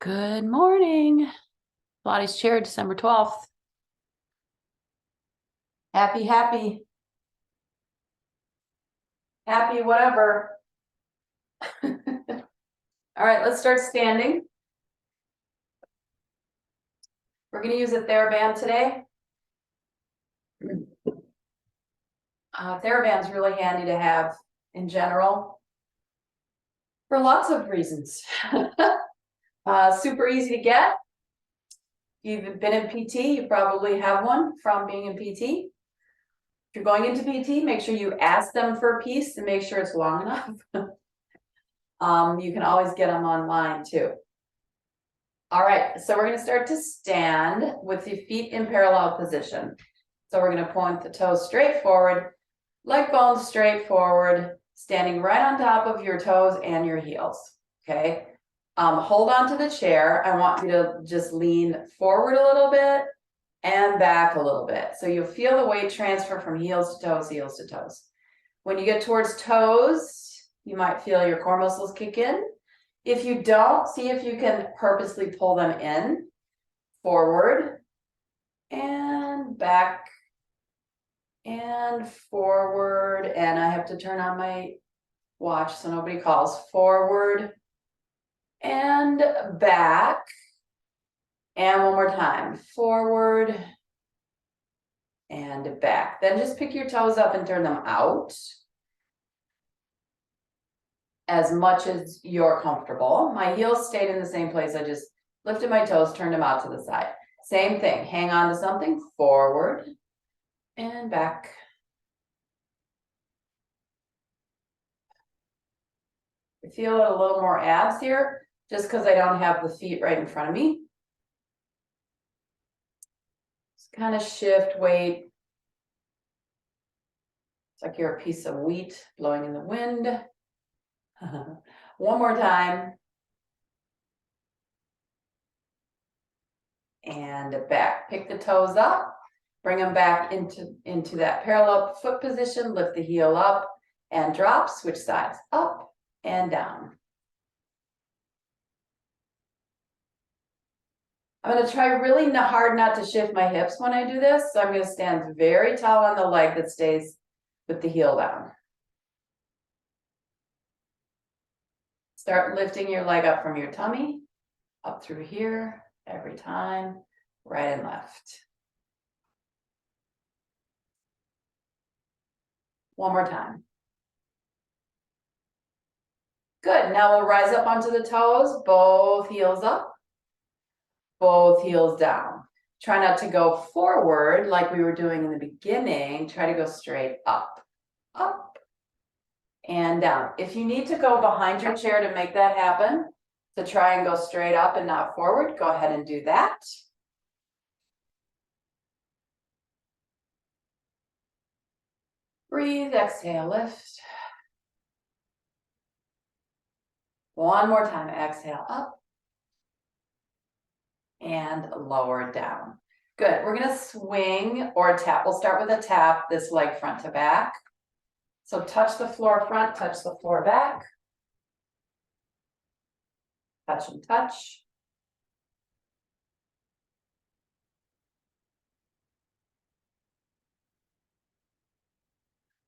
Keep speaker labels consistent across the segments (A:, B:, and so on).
A: Good morning. Pilates chair, December 12th. Happy whatever. All right, let's start standing. We're going to use a TheraBand today. TheraBand's really handy to have in general for lots of reasons. Super easy to get. If you've been in PT, you probably have one from being in PT. If you're going into PT, make sure you ask them for a piece and make sure it's long enough. You can always get them online too. All right, so we're going to start to stand with the feet in parallel position. So we're going to point the toes straight forward, leg bones straight forward, standing right on top of your toes and your heels. Okay. Hold on to the chair. I want you to just lean forward a little bit and back a little bit. So you'll feel the weight transfer from heels to toes, heels to toes. When you get towards toes, you might feel your core muscles kick in. If you don't, see if you can purposely pull them in, forward and back and forward. And I have to turn on my watch so nobody calls. Forward and back. And one more time, forward and back. Then just pick your toes up and turn them out as much as you're comfortable. My heels stayed in the same place. I just lifted my toes, turned them out to the side. Same thing, hang on to something, forward and back. I feel a little more abs here just because I don't have the feet right in front of me. Just kind of shift weight. It's like you're a piece of wheat blowing in the wind. One more time. And back. Pick the toes up. Bring them back into that parallel foot position. Lift the heel up and drop. Switch sides. Up and down. I'm going to try really hard not to shift my hips when I do this. So I'm going to stand very tall on the leg that stays with the heel down. Start lifting your leg up from your tummy, up through here, every time, right and left. One more time. Good, now we'll rise up onto the toes, both heels up, both heels down. Try not to go forward like we were doing in the beginning, try to go straight up, up, and down. If you need to go behind your chair to make that happen, to try and go straight up and not forward, go ahead and do that. Breathe, exhale, lift. One more time, exhale up and lower down. Good, we're gonna swing or tap. We'll start with a tap, this leg front to back. So touch the floor front, touch the floor back. Touch and touch.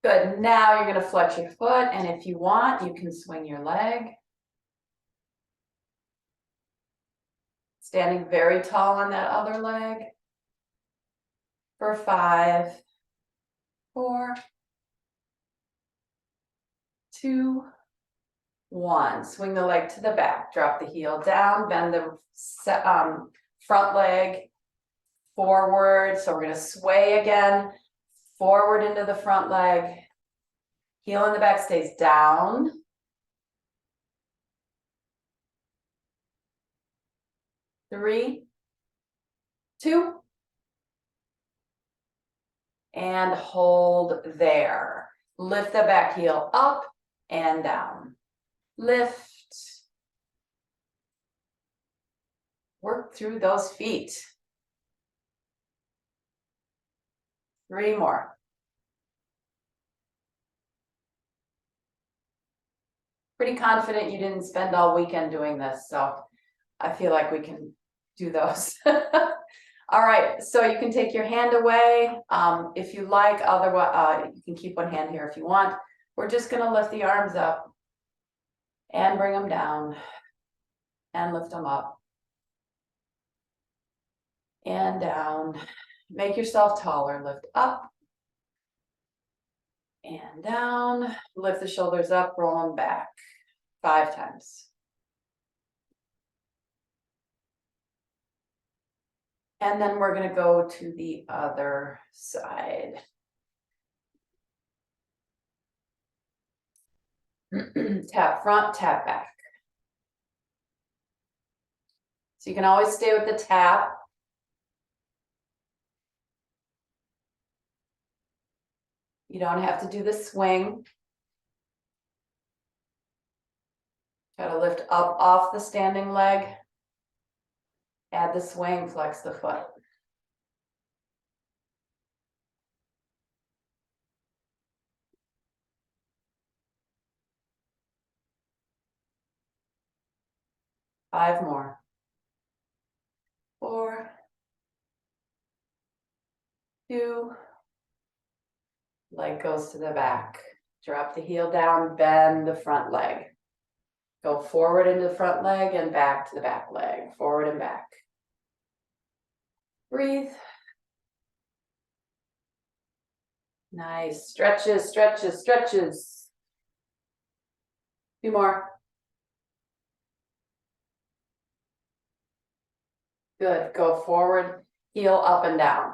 A: Good, now you're gonna flex your foot, and if you want, you can swing your leg. Standing very tall on that other leg. For 5, 4, 2, 1. Swing the leg to the back, drop the heel down, bend the front leg forward. So we're going to sway again, forward into the front leg. Heel in the back stays down. Three, 2, and hold there. Lift the back heel up and down. Lift. Work through those feet. 3 more. Pretty confident you didn't spend all weekend doing this, so I feel like we can do those. All right, so you can take your hand away. If you like, otherwise, you can keep one hand here if you want. We're just gonna lift the arms up and bring them down and lift them up and down. Make yourself taller, lift up and down, lift the shoulders up, roll them back 5 times. And then we're gonna go to the other side. Tap front, tap back. So you can always stay with the tap. You don't have to do the swing. Try to lift up off the standing leg. Add the swing, flex the foot. Five more. 4, 2, leg goes to the back. Drop the heel down, bend the front leg. Go forward into the front leg and back to the back leg, forward and back. Breathe. Nice, stretches, stretches, stretches. 2 more. Good, go forward, heel up and down.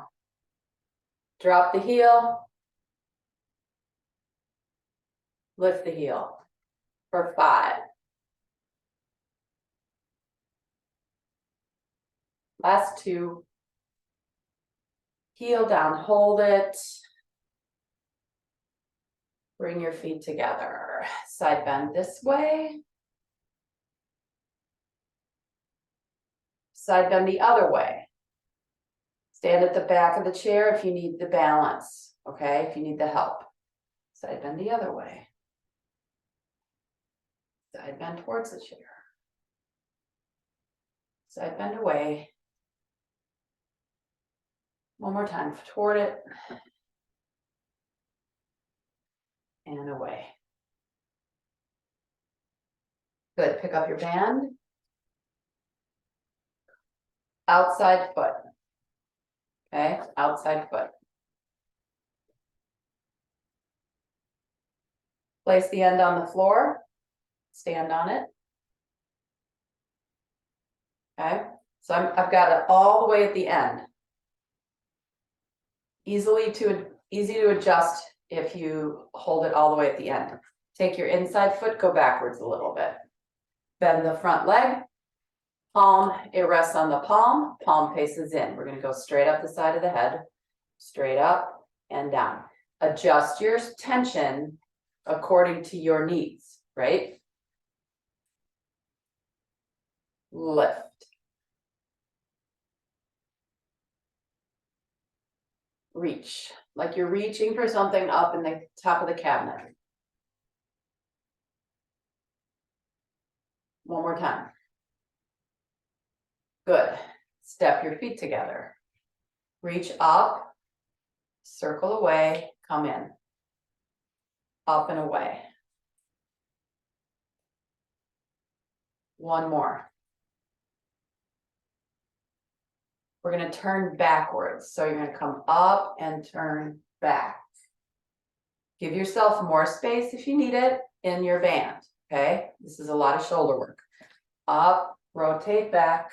A: Drop the heel. Lift the heel for 5. Last 2. Heel down, hold it. Bring your feet together. Side bend this way. Side bend the other way. Stand at the back of the chair if you need the balance, okay? If you need the help. Side bend the other way. Side bend towards the chair. Side bend away. One more time, toward it. And away. Good, pick up your band. Outside foot. Okay, outside foot. Place the end on the floor. Stand on it. Okay, so I've got it all the way at the end. Easy to adjust if you hold it all the way at the end. Take your inside foot, go backwards a little bit. Bend the front leg. Palm, it rests on the palm. Palm faces in. We're going to go straight up the side of the head. Straight up and down. Adjust your tension according to your needs, right? Lift. Reach, like you're reaching for something up in the top of the cabinet. One more time. Good. Step your feet together. Reach up, circle away, come in. Up and away. One more. We're going to turn backwards. So you're going to come up and turn back. Give yourself more space if you need it in your band. Okay, this is a lot of shoulder work. Up, rotate back.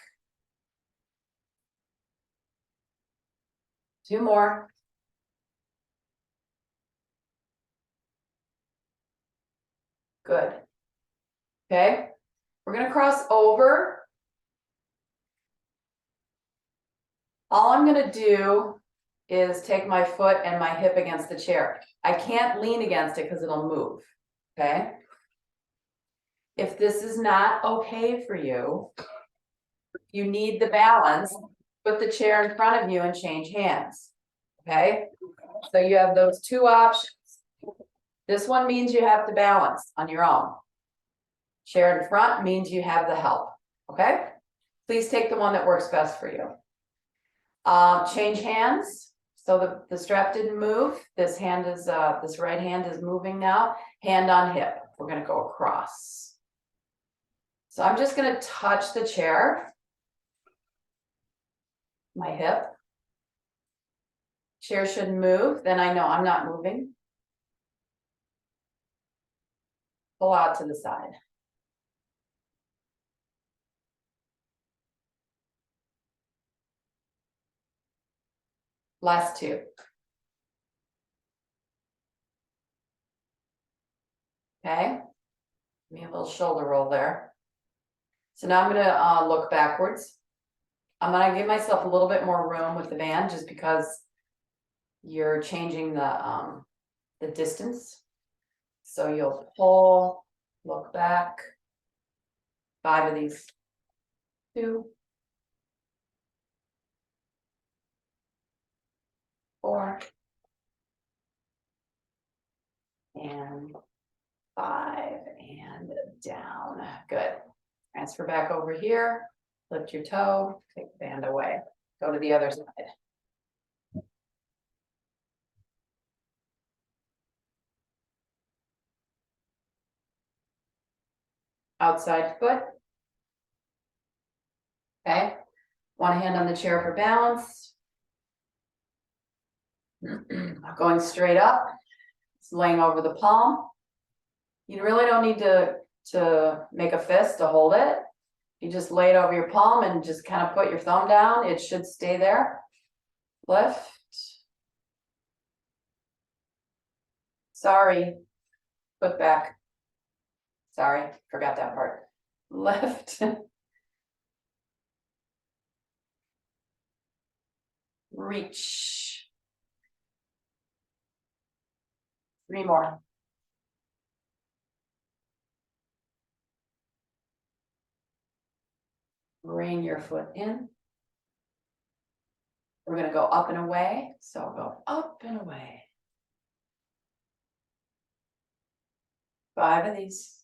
A: 2 more. Good. Okay, we're going to cross over. All I'm going to do is take my foot and my hip against the chair. I can't lean against it because it'll move. Okay. If this is not okay for you, you need the balance, put the chair in front of you and change hands. Okay. So you have those 2 options. This one means you have to balance on your own. Chair in front means you have the help. Okay. please take the one that works best for you. Change hands. So the strap didn't move. This hand is, this right hand is moving now. Hand on hip. We're gonna go across. So I'm just gonna touch the chair. My hip. Chair shouldn't move, then I know I'm not moving. Pull out to the side. Last two. Okay. Give me a little shoulder roll there. So now I'm gonna look backwards. I'm gonna give myself a little bit more room with the band just because you're changing the distance. So you'll pull, look back. 5 of these. 2, 4, and 5, and down. Good. Transfer back over here. Lift your toe. Take the band away. Go to the other side. Outside foot. Okay. One hand on the chair for balance. Going straight up. It's laying over the palm. You really don't need to make a fist to hold it. You just lay it over your palm and just kind of put your thumb down. It should stay there. Lift. Sorry. Foot back. Sorry, forgot that part. Lift. Reach. 3 more. Bring your foot in. We're going to go up and away. So go up and away. 5 of these.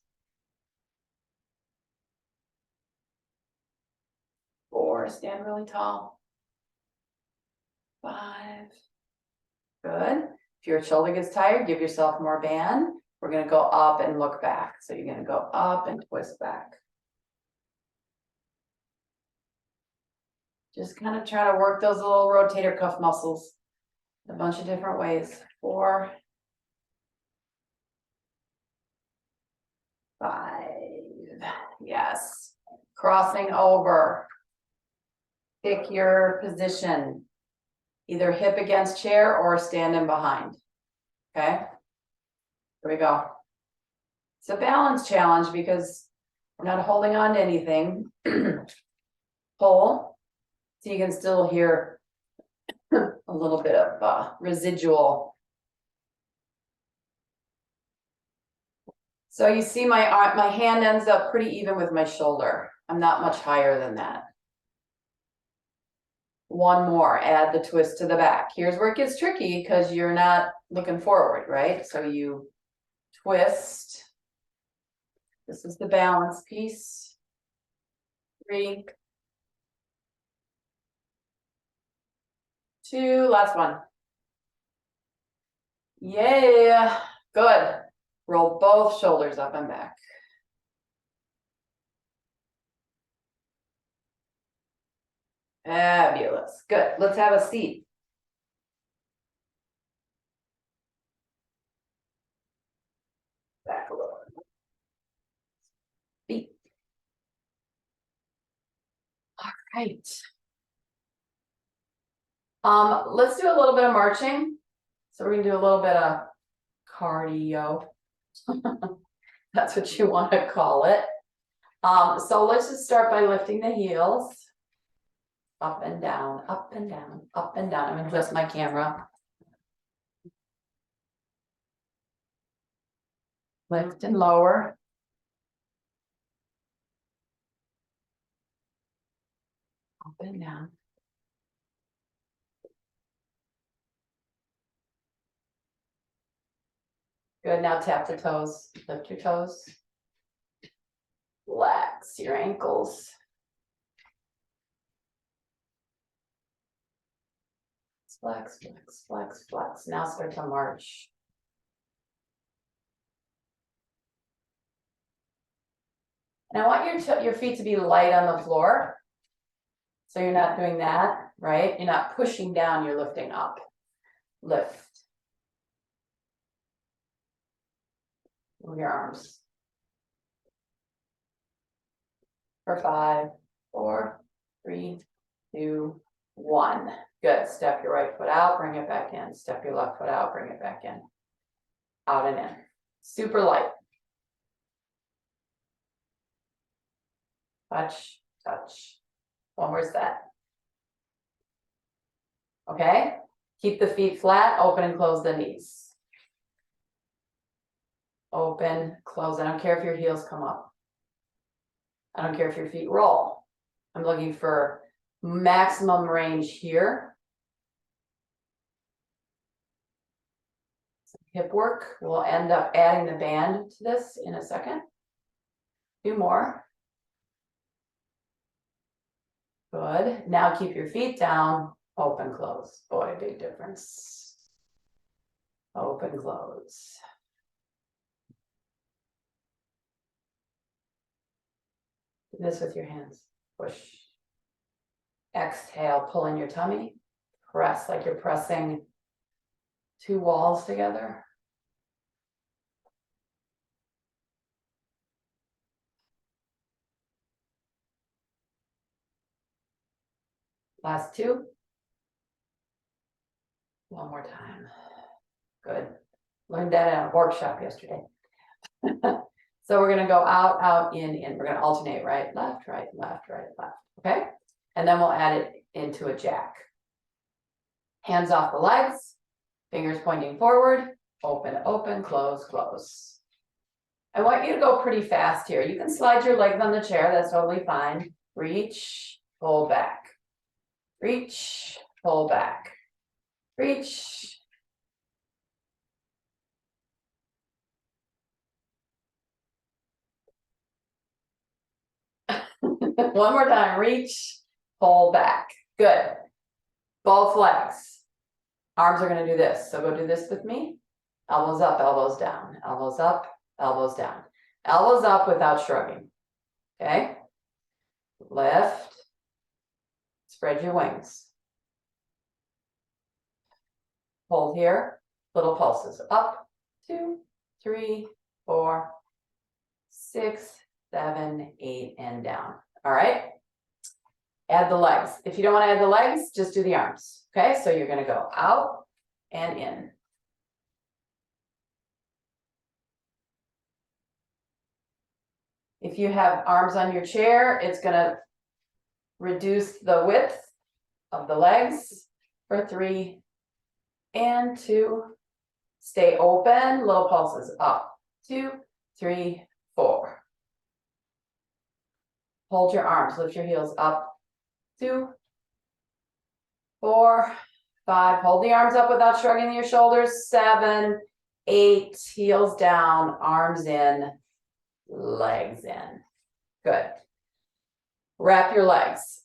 A: 4, stand really tall. 5. Good. If your shoulder gets tired, give yourself more band. We're going to go up and look back. So you're going to go up and twist back. Just kind of try to work those little rotator cuff muscles a bunch of different ways. 4, 5. Yes. Crossing over. Pick your position. Either hip against chair or standing behind. Okay. Here we go. It's a balance challenge because we're not holding on to anything. Pull. So you can still hear a little bit of residual. So you see my hand ends up pretty even with my shoulder. I'm not much higher than that. 1 more, add the twist to the back. Here's where it gets tricky because you're not looking forward, right? So you twist. This is the balance piece. 3, 2, last one. Yeah, good. Roll both shoulders up and back. Fabulous. Good. Let's have a seat. Back a little. Feet. All right. Let's do a little bit of marching. So we're gonna do a little bit of cardio. That's what you want to call it. So let's just start by lifting the heels. Up and down, up and down, up and down. I'm gonna adjust my camera. Lift and lower. Up and down. Good, now tap the toes, lift your toes. Relax your ankles. flex, flex, flex, flex. Now start to march. And I want your feet to be light on the floor. So you're not doing that, right? You're not pushing down, you're lifting up. Lift. Move your arms. For 5, 4, 3, 2, 1. Good. Step your right foot out, bring it back in. Step your left foot out, bring it back in. Out and in. Super light. Touch, touch. One more set. Okay? Keep the feet flat, open and close the knees. Open, close. I don't care if your heels come up. I don't care if your feet roll. I'm looking for maximum range here. Some hip work. We'll end up adding the band to this in a second. 2 more. Good. Now keep your feet down. Open, close. Boy, big difference. Open, close. Do this with your hands. Push. Exhale, pull in your tummy. Press like you're pressing 2 walls together. Last 2. One more time. Good. Learned that at a workshop yesterday. So we're going to go out, out, in. We're going to alternate right, left, right, left, right, left. Okay? And then we'll add it into a jack. Hands off the legs, fingers pointing forward, open, open, close, close. I want you to go pretty fast here. You can slide your legs on the chair, that's totally fine. Reach, pull back. Reach, pull back. Reach. One more time, reach, pull back. Good. Both legs. Arms are going to do this. So go do this with me. Elbows up, elbows down. Elbows up, elbows down. Elbows up without shrugging. Okay? Lift. Spread your wings. Hold here. Little pulses. Up, 2, 3, 4, 6, 7, 8, and down. All right? Add the legs. If you don't want to add the legs, just do the arms. Okay? So you're going to go out and in. If you have arms on your chair, it's going to reduce the width of the legs for 3 and 2. Stay open, little pulses up, 2, 3, 4. Hold your arms, lift your heels up, 2, 4, 5. Hold the arms up without shrugging your shoulders, 7, 8. Heels down, arms in, legs in. Good. Wrap your legs.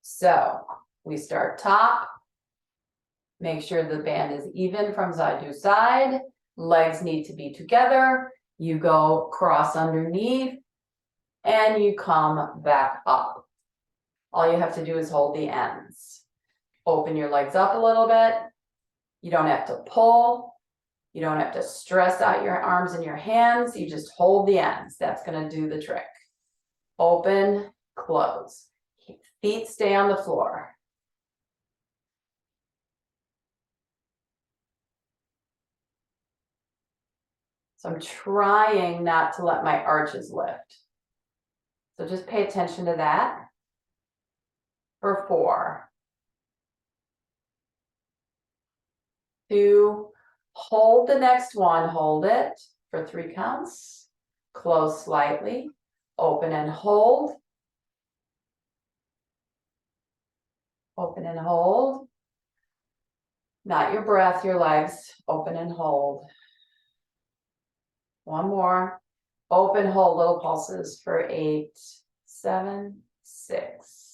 A: So we start top. Make sure the band is even from side to side. Legs need to be together. You go cross underneath and you come back up. All you have to do is hold the ends. Open your legs up a little bit. You don't have to pull. You don't have to stress out your arms and your hands. You just hold the ends. That's going to do the trick. Open, close. Feet stay on the floor. So I'm trying not to let my arches lift. So just pay attention to that. For 4, 2, hold the next one, hold it for 3 counts. Close slightly, open and hold. Open and hold. Not your breath, your legs. Open and hold. One more. Open, hold, little pulses for 8, 7, 6.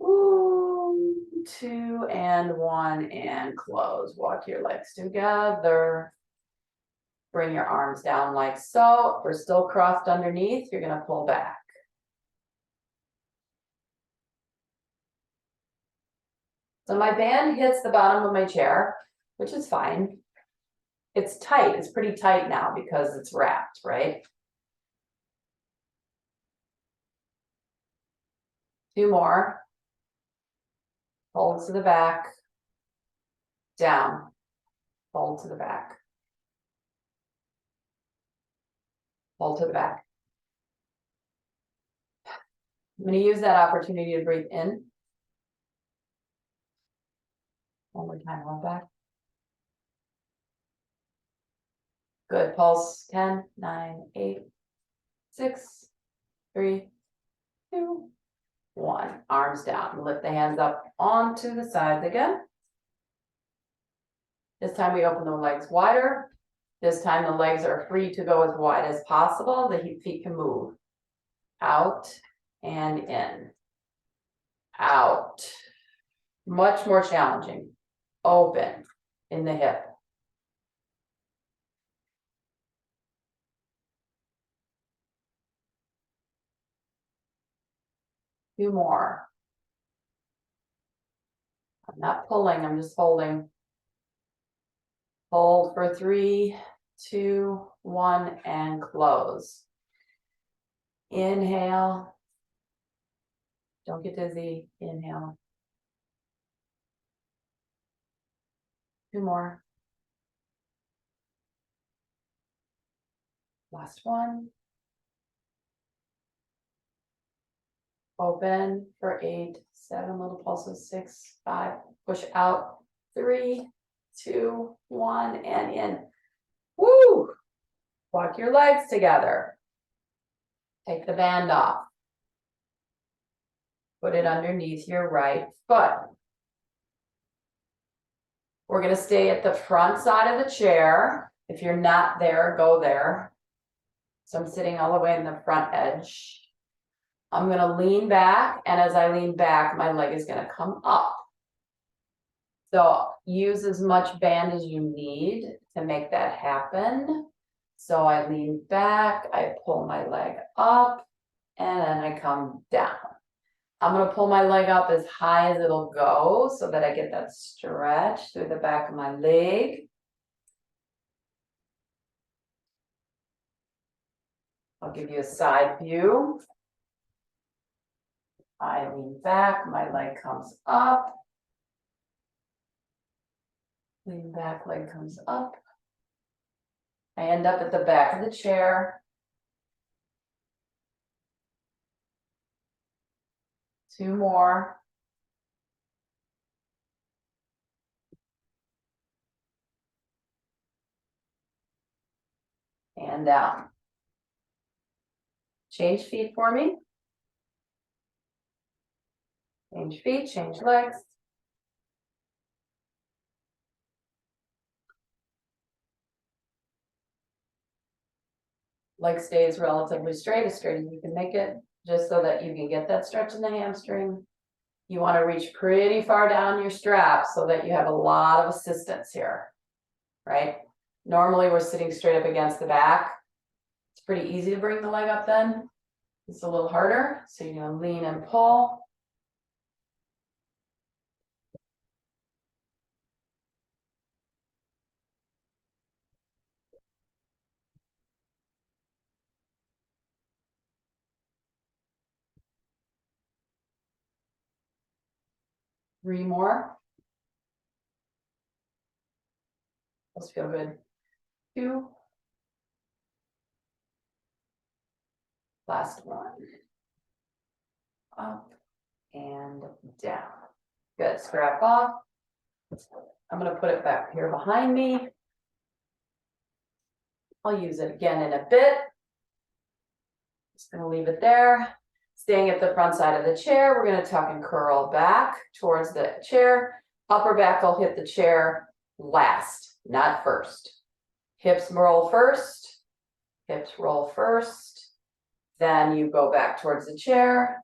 A: Ooh, 2 and 1 and close. Walk your legs together. Bring your arms down like so. If we're still crossed underneath, you're gonna pull back. So my band hits the bottom of my chair, which is fine. It's tight, it's pretty tight now because it's wrapped, right? 2 more. Fold to the back. Down. Fold to the back. Fold to the back. I'm going to use that opportunity to breathe in. One more time, roll back. Good, pulse, 10, 9, 8, 6, 3, 2, 1. Arms down, lift the hands up onto the sides again. This time we open the legs wider. This time the legs are free to go as wide as possible. The feet can move. Out and in. Out. Much more challenging. Open in the hip. Two more. I'm not pulling, I'm just holding. Hold for 3, 2, 1, and close. Inhale. Don't get dizzy. Inhale. 2 more. Last one. Open for 8, 7 little pulses, 6, 5. Push out. 3, 2, 1, and in. Woo! Walk your legs together. Take the band off. Put it underneath your right foot. We're going to stay at the front side of the chair. If you're not there, go there. So I'm sitting all the way in the front edge. I'm going to lean back, and as I lean back, my leg is going to come up. So use as much band as you need to make that happen. So I lean back, I pull my leg up, and then I come down. I'm going to pull my leg up as high as it'll go so that I get that stretch through the back of my leg. I'll give you a side view. I lean back, my leg comes up. Lean back, leg comes up. I end up at the back of the chair. 2 more. And down. Change feet for me. Change feet, change legs. Leg stays relatively straight as you can make it, just so that you can get that stretch in the hamstring. You want to reach pretty far down your strap so that you have a lot of assistance here, right? Normally we're sitting straight up against the back. It's pretty easy to bring the leg up then. It's a little harder, so you're going to lean and pull. Three more. Those feel good. 2. Last one. Up and down. Good. Strap off. I'm going to put it back here behind me. I'll use it again in a bit. Just going to leave it there. Staying at the front side of the chair, we're going to tuck and curl back towards the chair. Upper back will hit the chair last, not first. Hips roll first. Hips roll first. Then you go back towards the chair.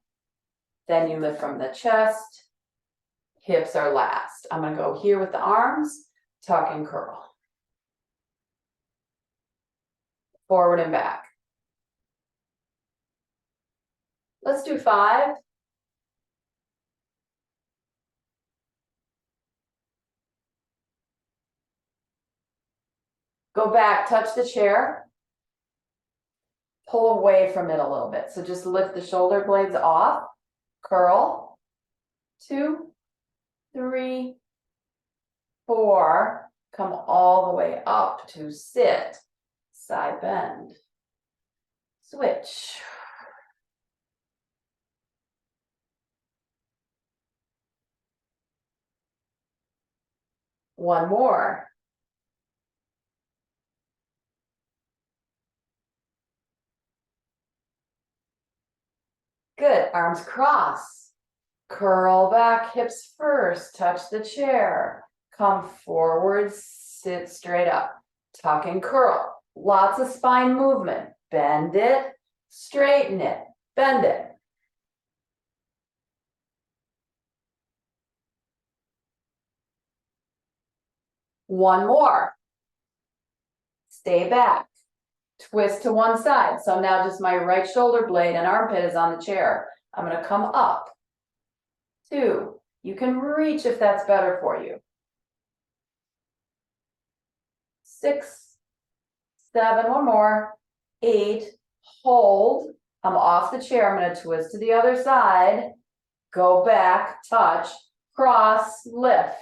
A: Then you lift from the chest. Hips are last. I'm gonna go here with the arms, tuck and curl. Forward and back. Let's do 5. Go back, touch the chair. Pull away from it a little bit. So just lift the shoulder blades off, curl. 2, 3, 4. Come all the way up to sit. Side bend. Switch. One more. Good. Arms cross. Curl back, hips first. Touch the chair. Come forward, sit straight up. Tuck and curl. Lots of spine movement. Bend it, straighten it, bend it. One more. Stay back. Twist to one side. So now just my right shoulder blade and armpit is on the chair. I'm going to come up. 2. You can reach if that's better for you. 6, 7, one more. 8, hold. I'm off the chair. I'm going to twist to the other side. Go back, touch, cross, lift.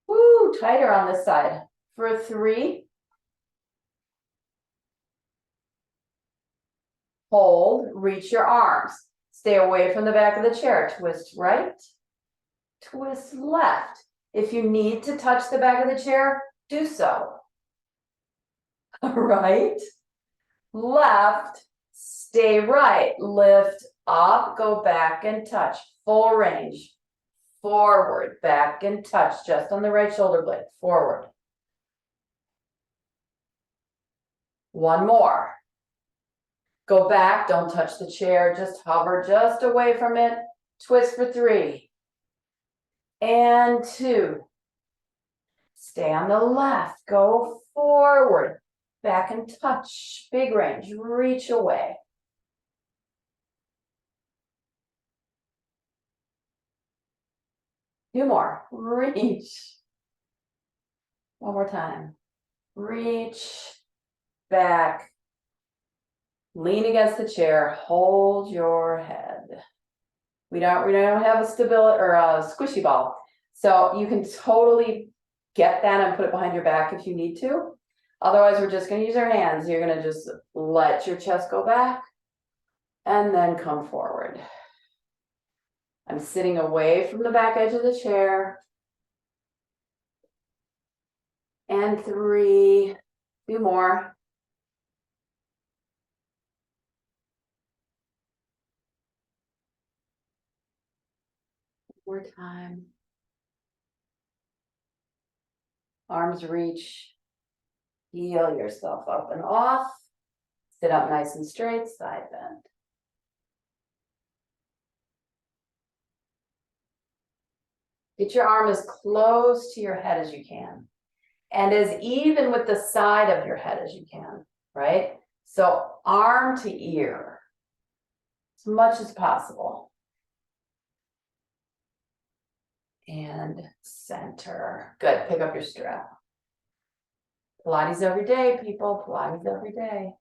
A: Woo, tighter on this side. For 3. Hold, reach your arms. Stay away from the back of the chair. Twist right, twist left. If you need to touch the back of the chair, do so. Right, left, stay right, lift up, go back and touch. Full range. Forward, back and touch, just on the right shoulder blade. Forward. One more. Go back, don't touch the chair, just hover just away from it. Twist for 3. And 2. Stay on the left, go forward. Back and touch, big range, reach away. Two more, reach. One more time. Reach, back. Lean against the chair, hold your head. We don't have a stability or a squishy ball. So you can totally get that and put it behind your back if you need to. Otherwise, we're just gonna use our hands. You're gonna just let your chest go back and then come forward. I'm sitting away from the back edge of the chair. And 3, 2 more. More time. Arms reach. Heel yourself up and off. Sit up nice and straight, side bend. Get your arm as close to your head as you can. And as even with the side of your head as you can, right? So arm to ear, as much as possible. And center. Good, pick up your strap. Pilates every day, people, Pilates every day.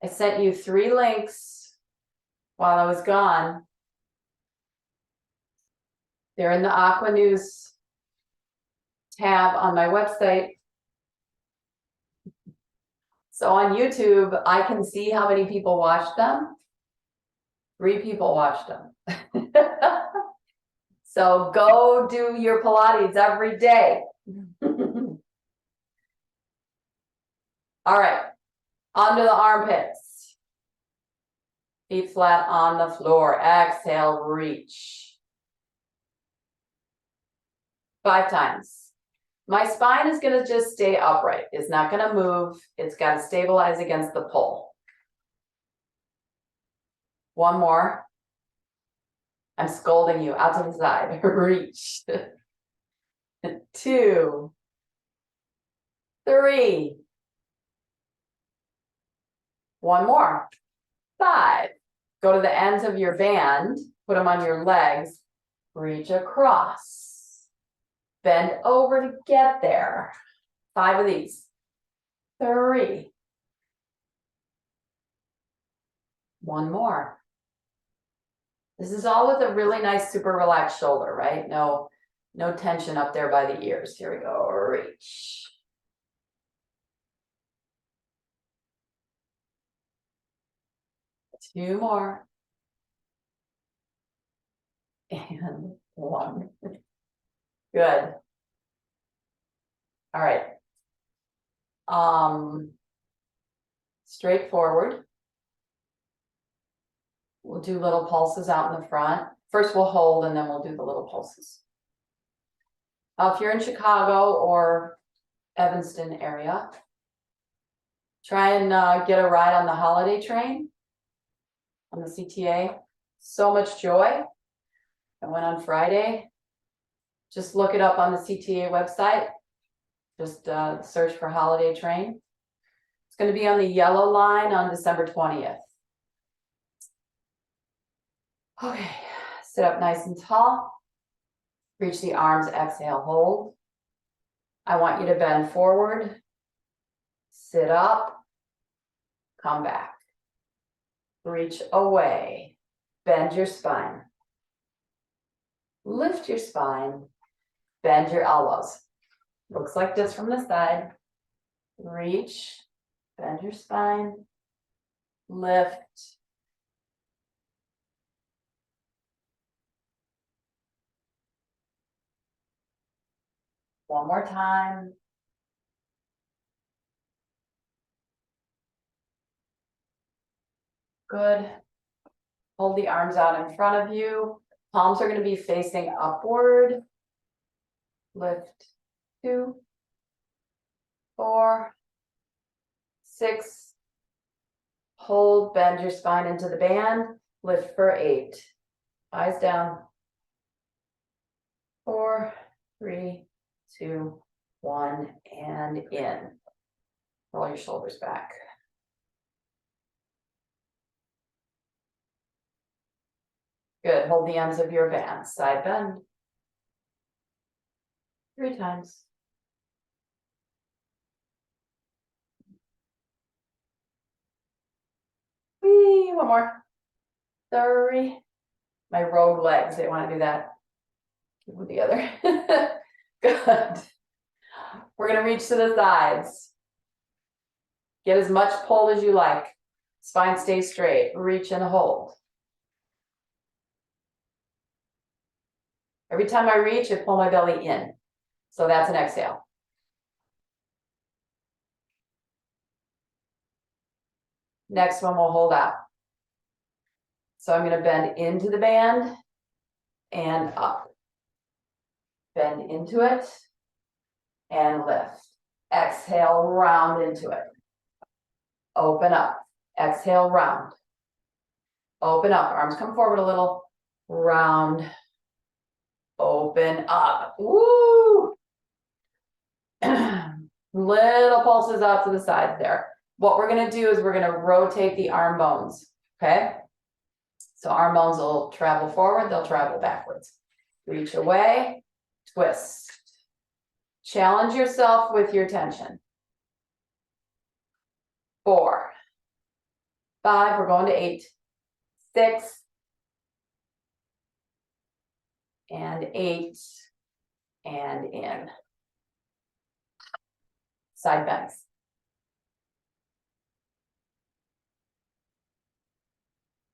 A: I sent you 3 links while I was gone. They're in the Aqua News tab on my website. So on YouTube, I can see how many people watched them. 3 people watched them. So go do your Pilates every day. All right, onto the armpits. Feet flat on the floor. Exhale, reach. 5 times. My spine is gonna just stay upright. It's not gonna move. It's gotta stabilize against the pole. One more. I'm scolding you out to the side. Reach. 2, 3. One more. 5. Go to the ends of your band, put them on your legs, reach across. Bend over to get there. 5 of these. 3. One more. This is all with a really nice, super relaxed shoulder, right? No tension up there by the ears. Here we go. Reach. Two more. And 1. Good. All right. Straightforward. We'll do little pulses out in the front. First we'll hold and then we'll do the little pulses. If you're in Chicago or Evanston area, try and get a ride on the holiday train on the CTA. So much joy. I went on Friday. Just look it up on the CTA website. Just search for holiday train. It's going to be on the yellow line on December 20th. Okay, sit up nice and tall. Reach the arms, exhale, hold. I want you to bend forward, sit up, come back. Reach away, bend your spine. Lift your spine, bend your elbows. Looks like this from the side. Reach, bend your spine, lift. One more time. Good. Hold the arms out in front of you. Palms are going to be facing upward. Lift. 2, 4, 6. Hold, bend your spine into the band. Lift for 8. Eyes down. 4, 3, 2, 1, and in. Roll your shoulders back. Good. Hold the ends of your band. Side bend. 3 times. Whee, one more. 3. My rogue legs, they want to do that. Keep with the other. Good. We're going to reach to the sides. Get as much pull as you like. Spine stays straight. Reach and hold. Every time I reach, I pull my belly in. So that's an exhale. Next one we'll hold out. So I'm going to bend into the band and up. Bend into it and lift. Exhale, round into it. Open up. Exhale, round. Open up. Arms come forward a little. Round. Open up. Woo! Little pulses out to the sides there. What we're going to do is we're going to rotate the arm bones. Okay? So arm bones will travel forward, they'll travel backwards. Reach away, twist. Challenge yourself with your tension. 4, 5, we're going to 8, 6, and 8, and in. Side bends.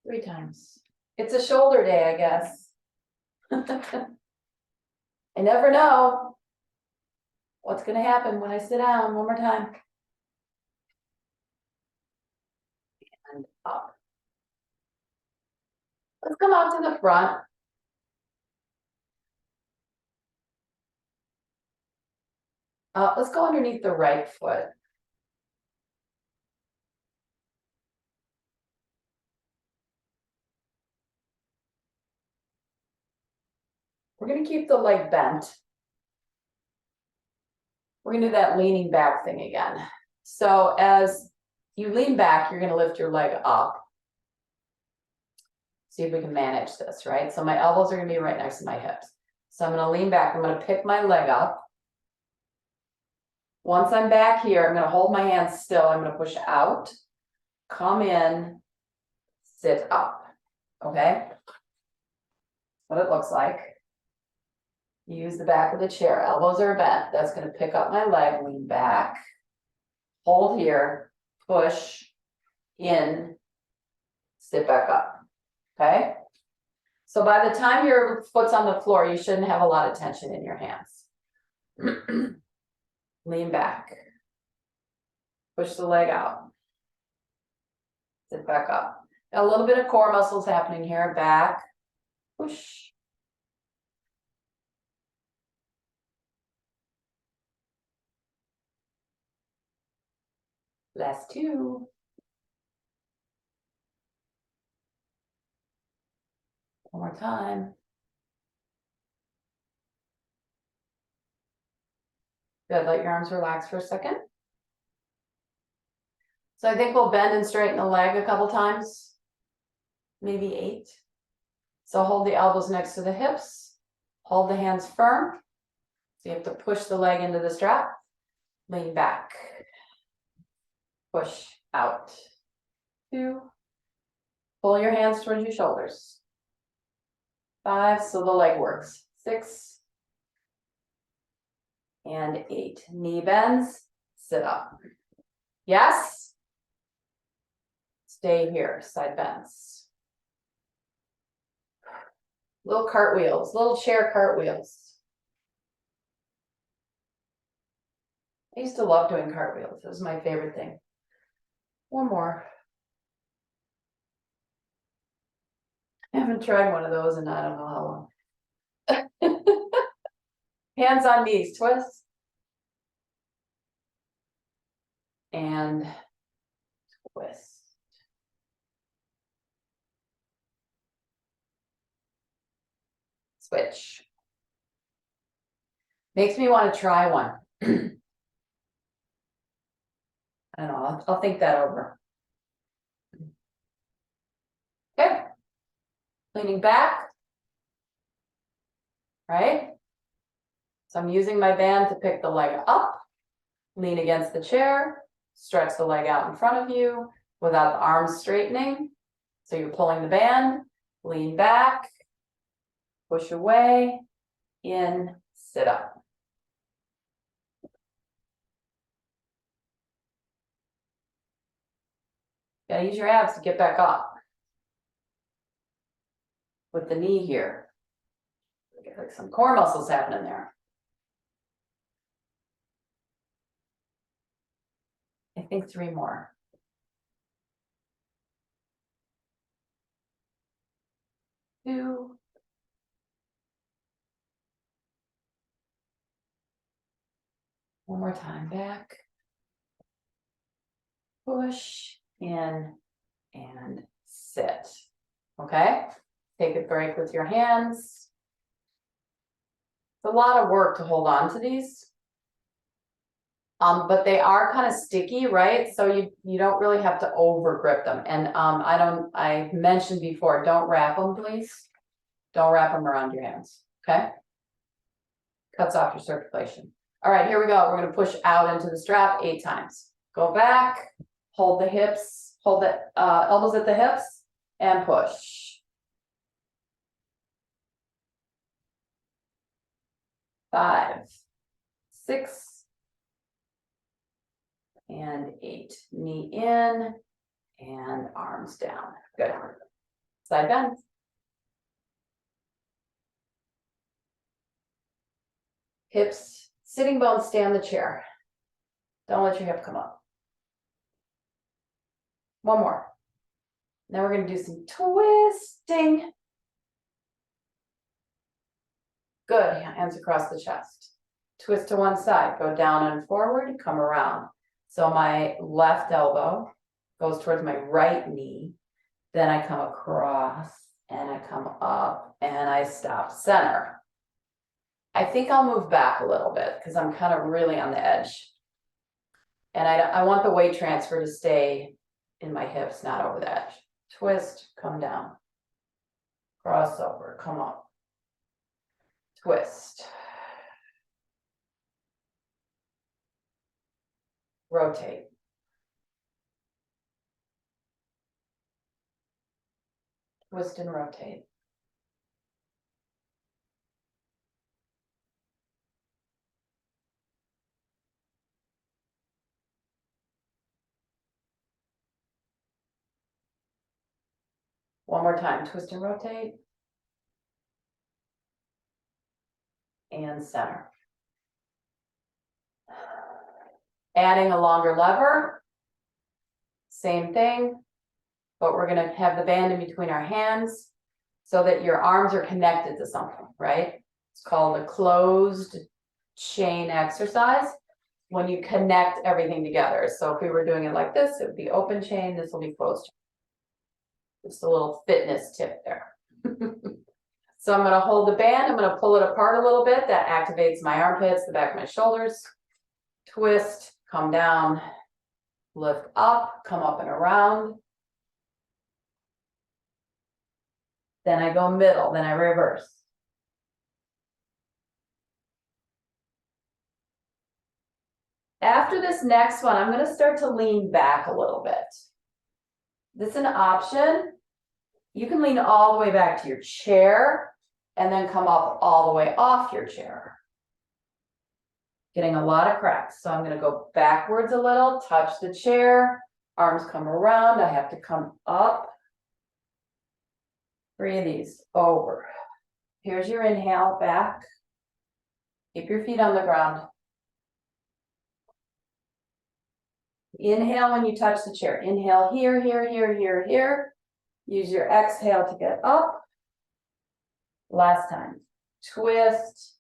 A: Three times. It's a shoulder day, I guess. I never know what's going to happen when I sit down. One more time. And up. Let's come out to the front. Let's go underneath the right foot. We're gonna keep the leg bent. We're gonna do that leaning back thing again. So as you lean back, you're gonna lift your leg up. See if we can manage this, right? So my elbows are gonna be right next to my hips. So I'm gonna lean back, I'm gonna pick my leg up. Once I'm back here, I'm gonna hold my hands still, I'm gonna push out, come in, sit up, okay? What it looks like. Use the back of the chair, elbows are bent, that's gonna pick up my leg, lean back. Hold here, push, in, sit back up, okay? So by the time your foot's on the floor, you shouldn't have a lot of tension in your hands. Lean back. Push the leg out. Sit back up. A little bit of core muscles happening here, back, push. Last two. One more time. Good, let your arms relax for a second. So I think we'll bend and straighten the leg a couple times, maybe 8. So hold the elbows next to the hips, hold the hands firm. So you have to push the leg into the strap, lean back, push out. 2, pull your hands towards your shoulders. 5, so the leg works. 6 and 8. Knee bends, sit up. Yes? Stay here, side bends. Little cartwheels, little chair cartwheels. I used to love doing cartwheels. It was my favorite thing. One more. I haven't tried one of those in I don't know how long. Hands on knees, twist. And twist. Switch. Makes me want to try one. I don't know, I'll think that over. Okay. Leaning back. Right? So I'm using my band to pick the leg up, lean against the chair, stretch the leg out in front of you without the arms straightening. So you're pulling the band, lean back, push away, in, sit up. Gotta use your abs to get back up. With the knee here. Get like some core muscles happening there. I think 3 more. 2. One more time, back. Push, in, and sit. Okay? Take a break with your hands. It's a lot of work to hold on to these. But they are kind of sticky, right? So you don't really have to over grip them. And I mentioned before, don't wrap them, please. Don't wrap them around your hands, okay? Cuts off your circulation. All right, here we go. We're gonna push out into the strap 8 times. Go back, hold the hips, hold the elbows at the hips, and push. 5, 6, and 8. Knee in and arms down. Good. Side bend. Hips, sitting bones stay on the chair. Don't let your hip come up. One more. Now we're going to do some twisting. Good. Hands across the chest. twist to one side, go down and forward, come around. So my left elbow goes towards my right knee, then I come across and I come up and I stop center. I think I'll move back a little bit because I'm kind of really on the edge. And I want the weight transfer to stay in my hips, not over the edge. Twist, come down. Cross over, come up. Twist. Rotate. Twist and rotate. One more time, twist and rotate. And center. Adding a longer lever. Same thing, but we're gonna have the band in between our hands so that your arms are connected to something, right? It's called a closed chain exercise when you connect everything together. So if we were doing it like this, it would be open chain, this will be closed chain. Just a little fitness tip there. So I'm gonna hold the band, I'm gonna pull it apart a little bit. That activates my armpits, the back of my shoulders. Twist, come down, lift up, come up and around. Then I go middle, then I reverse. After this next one, I'm gonna start to lean back a little bit. This is an option. You can lean all the way back to your chair and then come up all the way off your chair. Getting a lot of cracks. So I'm gonna go backwards a little, touch the chair, arms come around, I have to come up. 3 of these, over. Here's your inhale, back. Keep your feet on the ground. Inhale when you touch the chair. Inhale here, here, here, here, here. Use your exhale to get up. Last time. Twist.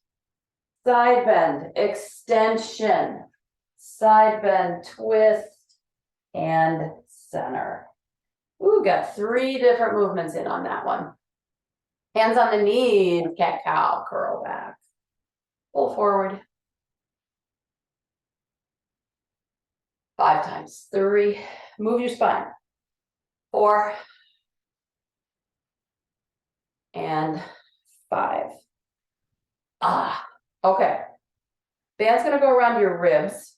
A: Side bend. Extension. Side bend. Twist. And center. Ooh, got 3 different movements in on that one. Hands on the knees. Cat cow. Curl back. Pull forward. 5 times. 3. Move your spine. 4. And 5. Okay. Band's gonna go around your ribs.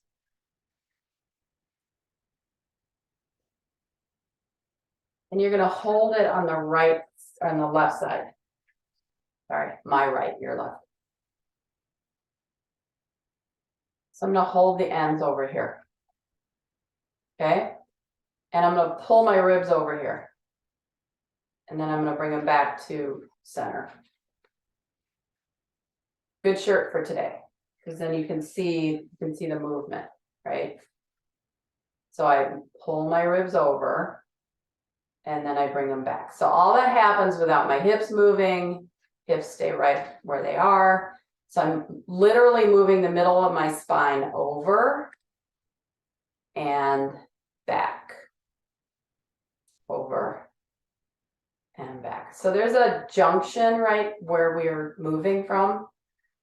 A: And you're gonna hold it on the right, on the left side. Sorry, my right, your left. So I'm gonna hold the ends over here. Okay? And I'm gonna pull my ribs over here. And then I'm gonna bring them back to center. Good shirt for today, because then you can see the movement, right? So I pull my ribs over and then I bring them back. So all that happens without my hips moving, hips stay right where they are. So I'm literally moving the middle of my spine over and back, over and back. So there's a junction right where we're moving from,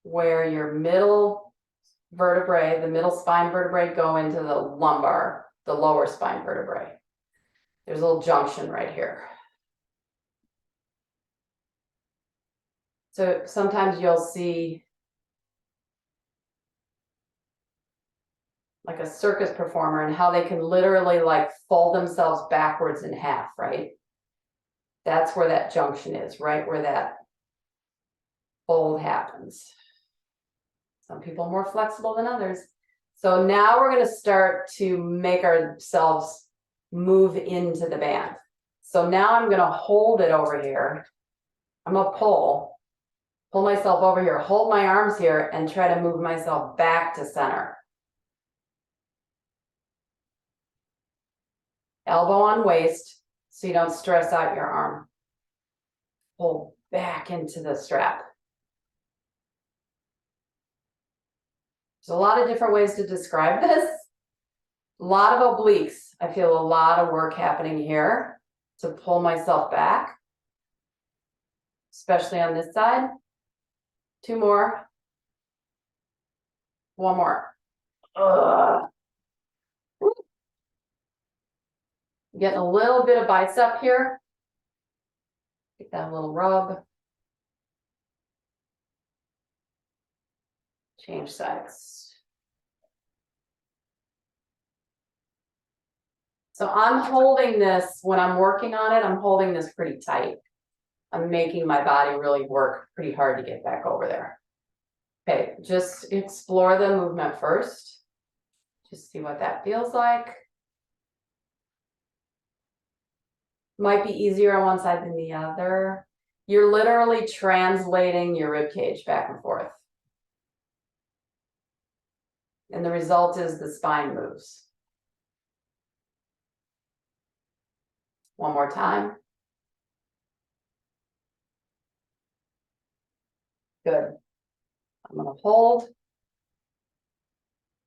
A: where your middle vertebrae, the middle spine vertebrae go into the lumbar, the lower spine vertebrae. There's a little junction right here. So sometimes you'll see like a circus performer and how they can literally like fold themselves backwards in half, right? That's where that junction is, right where that fold happens. Some people are more flexible than others. So now we're going to start to make ourselves move into the band. So now I'm going to hold it over here. I'm going to pull myself over here, hold my arms here, and try to move myself back to center. Elbow on waist so you don't stress out your arm. Pull back into the strap. There's a lot of different ways to describe this. A lot of obliques. I feel a lot of work happening here to pull myself back, especially on this side. 2 more. 1 more. Ugh. Getting a little bit of bicep here. Get that little rub. Change sides. So I'm holding this, when I'm working on it, I'm holding this pretty tight. I'm making my body really work pretty hard to get back over there. Okay, just explore the movement first. Just see what that feels like. Might be easier on one side than the other. You're literally translating your rib cage back and forth. And the result is the spine moves. 1 more time. Good. I'm going to hold.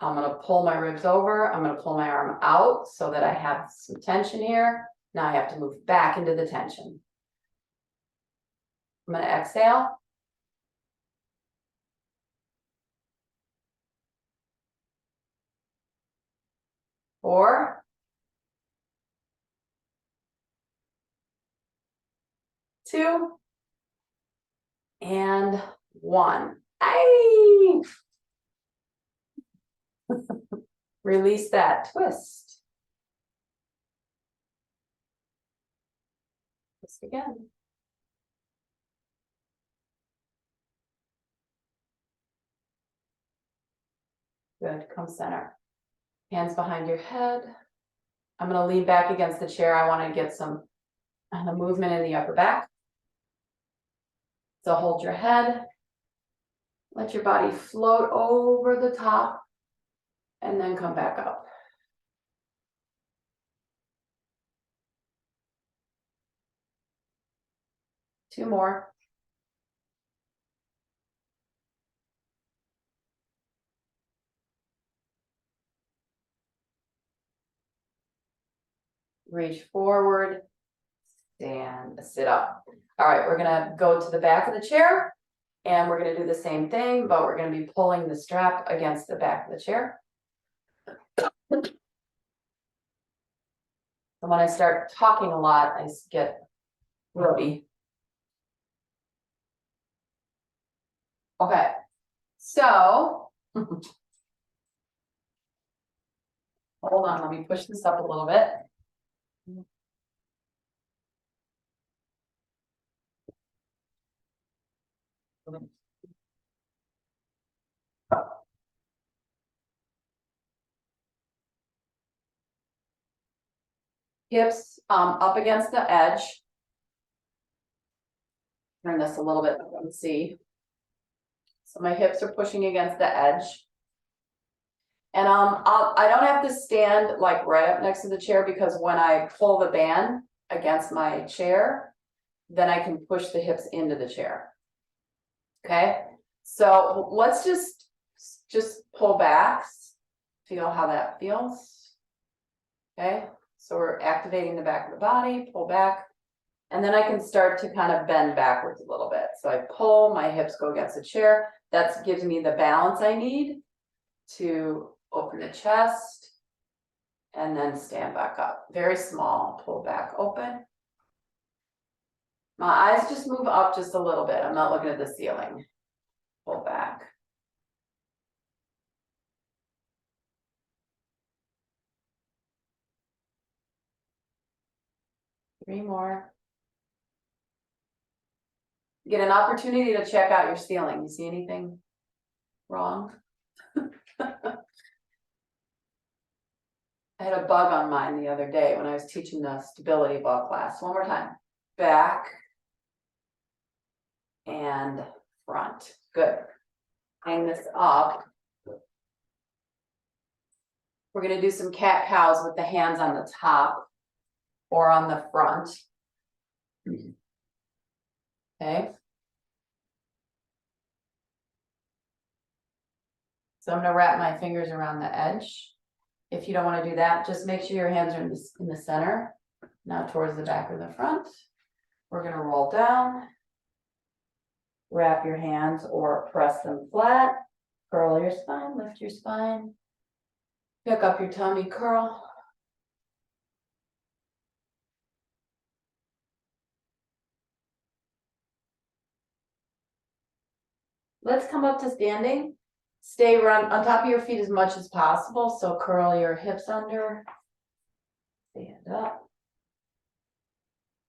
A: I'm going to pull my ribs over. I'm going to pull my arm out so that I have some tension here. Now I have to move back into the tension. I'm going to exhale. Four. 2. And 1. Aye. Release that twist. Twist again. Good, come center. Hands behind your head. I'm going to lean back against the chair. I want to get some movement in the upper back. So hold your head. Let your body float over the top and then come back up. Two more. Reach forward, stand, sit up. All right, we're gonna go to the back of the chair and we're gonna do the same thing, but we're gonna be pulling the strap against the back of the chair. And when I start talking a lot, I get throaty. Okay, so hold on, let me push this up a little bit. Hips up against the edge. Turn this a little bit, let me see. So my hips are pushing against the edge. And I don't have to stand like right up next to the chair because when I pull the band against my chair, then I can push the hips into the chair. Okay, so let's just pull back, feel how that feels. Okay, so we're activating the back of the body, pull back, and then I can start to kind of bend backwards a little bit. So I pull, my hips go against the chair. That gives me the balance I need to open the chest and then stand back up. Very small, pull back, open. My eyes just move up just a little bit. I'm not looking at the ceiling. Pull back. Three more. Get an opportunity to check out your ceiling. You see anything wrong? I had a bug on mine the other day when I was teaching the stability ball class. One more time. Back and front. Good. Hang this up. We're going to do some cat cows with the hands on the top or on the front. Okay. So I'm gonna wrap my fingers around the edge. If you don't want to do that, just make sure your hands are in the center, not towards the back or the front. We're gonna roll down. Wrap your hands or press them flat. Curl your spine, lift your spine. Pick up your tummy, curl. Let's come up to standing. Stay on top of your feet as much as possible. So curl your hips under. Stand up.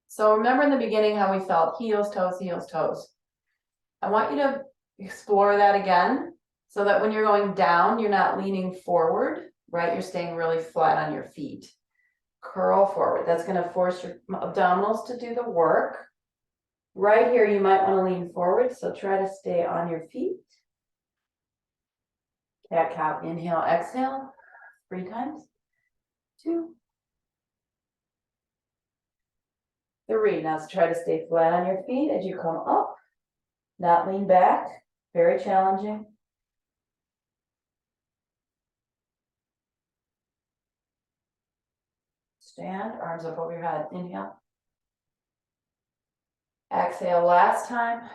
A: So remember in the beginning how we felt heels, toes, heels, toes. I want you to explore that again so that when you're going down, you're not leaning forward, right? You're staying really flat on your feet. Curl forward. That's going to force your abdominals to do the work. Right here, you might want to lean forward, so try to stay on your feet. Cat cow, inhale, exhale, 3 times. 2, 3. Now try to stay flat on your feet as you come up, not lean back. Very challenging. Stand, arms up over your head. Inhale. Exhale, last time.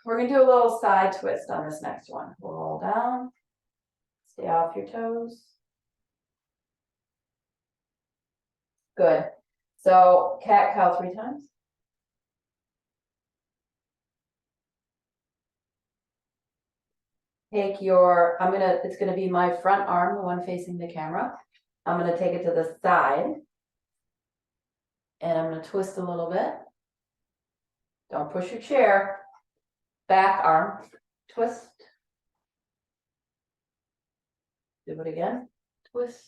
A: We're going to do a little side twist on this next one. We'll roll down. Stay off your toes. Good. So cat cow 3 times. Take your, it's gonna be my front arm, the one facing the camera. I'm gonna take it to the side. And I'm gonna twist a little bit. Don't push your chair. Back arm, twist. Do it again, twist.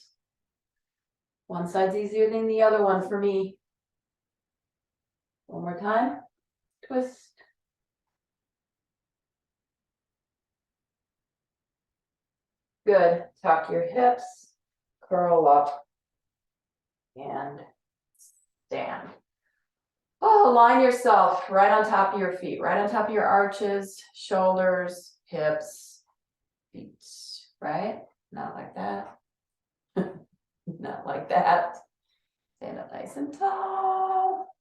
A: One side's easier than the other one for me. One more time, twist. Good, tuck your hips, curl up, and stand. Oh, align yourself right on top of your feet, right on top of your arches, shoulders, hips, feet, right? Not like that. Not like that. Stand up nice and tall.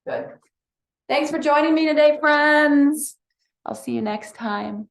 A: Good. Thanks for joining me today, friends. I'll see you next time.